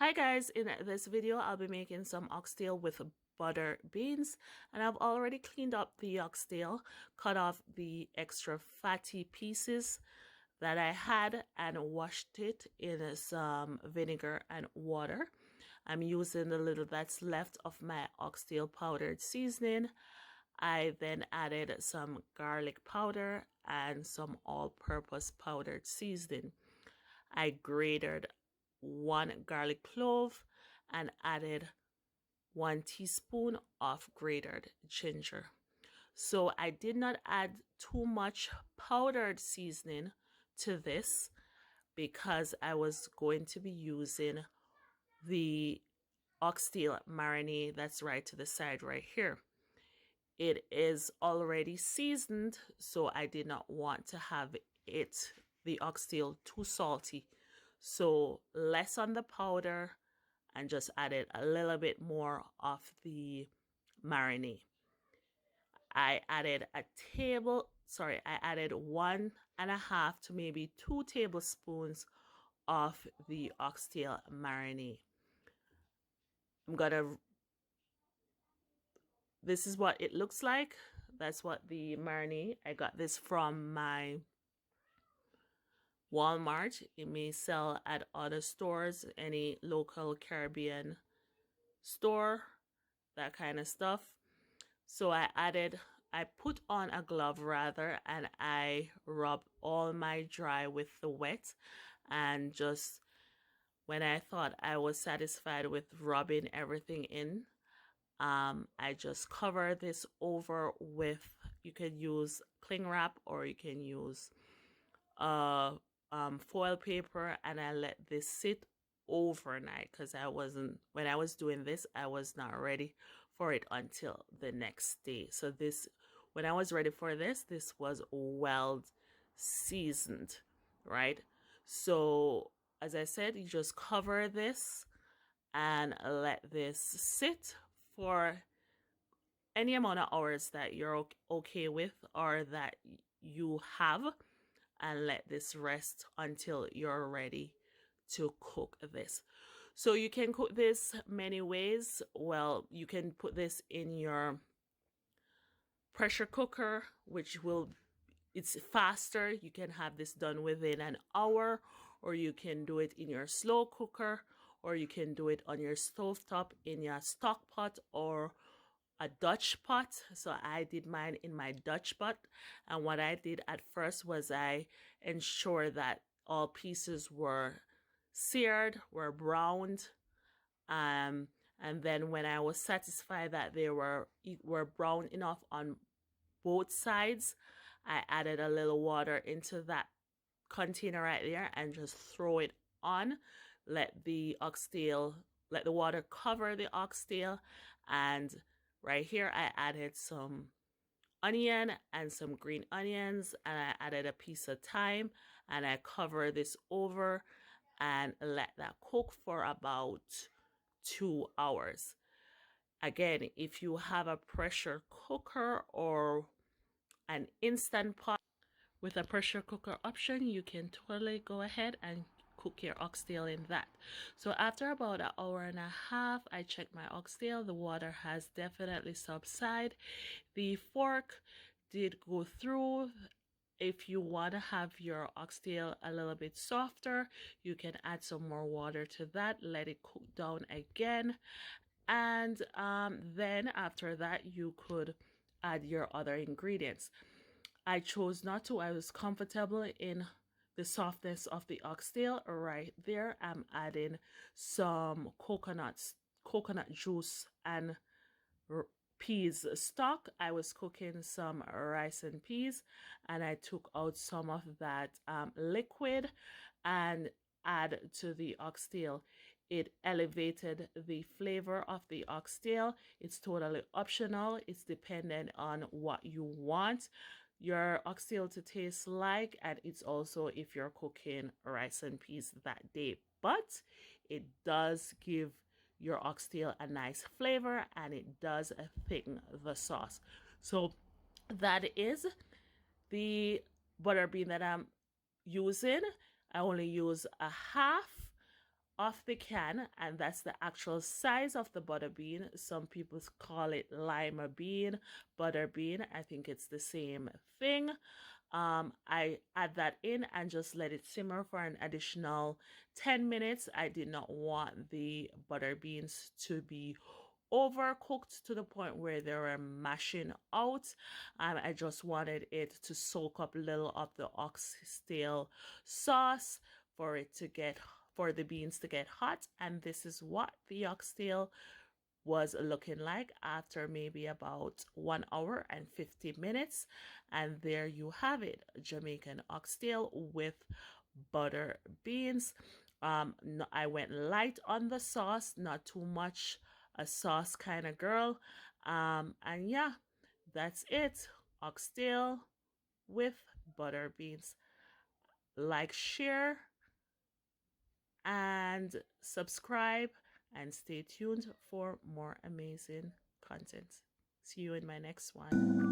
Hi guys, in this video I'll be making some oxtail with butter beans, and I've already cleaned up the oxtail, cut off the extra fatty pieces that I had and washed it in some vinegar and water. I'm using the little that's left of my oxtail powdered seasoning. I then added some garlic powder and some all-purpose powdered seasoning. I grated 1 garlic clove and added 1 teaspoon of grated ginger. So I did not add too much powdered seasoning to this because I was going to be using the oxtail marinade that's right to the side right here. It is already seasoned, so I did not want to have the oxtail too salty. So less on the powder and just added a little bit more of the marinade. I added I added 1.5 to maybe 2 tablespoons of the oxtail marinade. This is what it looks like. That's what the marinade. I got this from my Walmart. It may sell at other stores, any local Caribbean store, that kind of stuff. So I put on a glove rather, and I rub all my dry with the wet, and just when I thought I was satisfied with rubbing everything in, I just cover this over with, you can use cling wrap or you can use foil paper, and I let this sit overnight because when I was doing this, I was not ready for it until the next day. So when I was ready for this was well seasoned, right? So as I said, you just cover this and let this sit for any amount of hours that you're okay with or that you have, and let this rest until you're ready to cook this. So you can cook this many ways. Well, you can put this in your pressure cooker, it's faster. You can have this done within an hour, or you can do it in your slow cooker, or you can do it on your stovetop in your stock pot or a Dutch pot. So I did mine in my Dutch pot, and what I did at first was I ensured that all pieces were seared, were browned, and then when I was satisfied that they were brown enough on both sides, I added a little water into that container right there and just throw it on. Let the water cover the oxtail, and right here I added some onion and some green onions, and I added a piece of thyme, and I cover this over and let that cook for about 2 hours. Again, if you have a pressure cooker or an instant pot with a pressure cooker option, you can totally go ahead and cook your oxtail in that. So after about an hour and a half, I checked my oxtail. The water has definitely subsided. The fork did go through. If you want to have your oxtail a little bit softer, you can add some more water to that, let it cook down again, and then after that you could add your other ingredients. I chose not to. I was comfortable in the softness of the oxtail. Right there, I'm adding some coconut juice and peas stock. I was cooking some rice and peas, and I took out some of that liquid and add to the oxtail. It elevated the flavor of the oxtail. It's totally optional. It's dependent on what you want your oxtail to taste like, and it's also if you're cooking rice and peas that day. But it does give your oxtail a nice flavor, and it does thicken the sauce. So that is the butter bean that I'm using. I only use a half of the can, and that's the actual size of the butter bean. Some people call it lima bean, butter bean. I think it's the same thing. I add that in and just let it simmer for an additional 10 minutes. I did not want the butter beans to be overcooked to the point where they were mashing out. I just wanted it to soak up a little of the oxtail sauce for it to get for the beans to get hot, and this is what the oxtail was looking like after maybe about 1 hour and 50 minutes. And there you have it, Jamaican oxtail with butter beans. I went light on the sauce, not too much a sauce kind of girl. And yeah, that's it, oxtail with butter beans. Like, share, and subscribe, and stay tuned for more amazing content. See you in my next one.